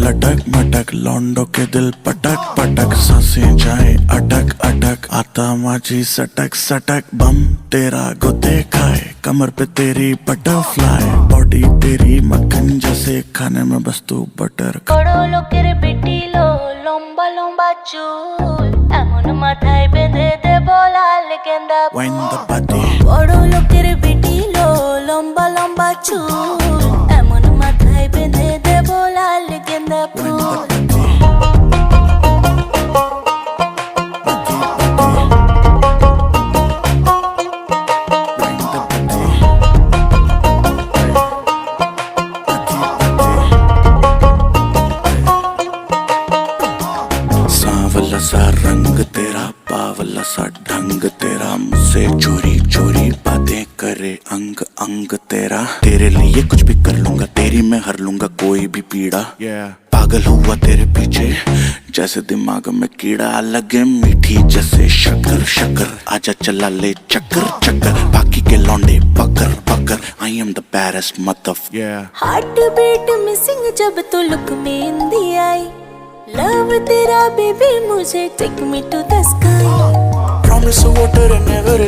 लटक मटक, लौंडो के दिल पटक पटक, सांसें जाए अटक अटक, आता माझी सटक सटक, बम तेरा गुते खाए, कमर पे तेरी बटरफ्लाई, बॉडी तेरी मक्खन जैसे, खाने में बस तू बटर। बड़ो लोकेर बिटिलो लंबा लंबा चूल, एमन माथाय बेঁধে দেব লাল গেঁদা ফুল। বড় লোকের বিটিলো লম্বা লম্বা চুল, এমন মাথায় বেঁধে দেব লাল গেঁদা ফুল। सांवला सा रंग तेरा, बावला सा ढंग तेरा, मुझसे चोरी चोरी बातें करे अंग अंग तेरा, तेरे लिए कुछ भी कर लूंगा, तेरी मैं हर लूंगा कोई भी पीड़ा। पागल हुआ तेरे पीछे जैसे दिमाग में कीड़ा, लगे मीठी जैसे शक्कर शक्कर, आजा चला ले चक्कर चक्कर, बाकी के लौंडे पकड़ पकड़, I am the baddest mother. Heart beat missing जब तू लुक में इंदी आई, लव तेरा बेबी मुझे take me to the sky, promise water never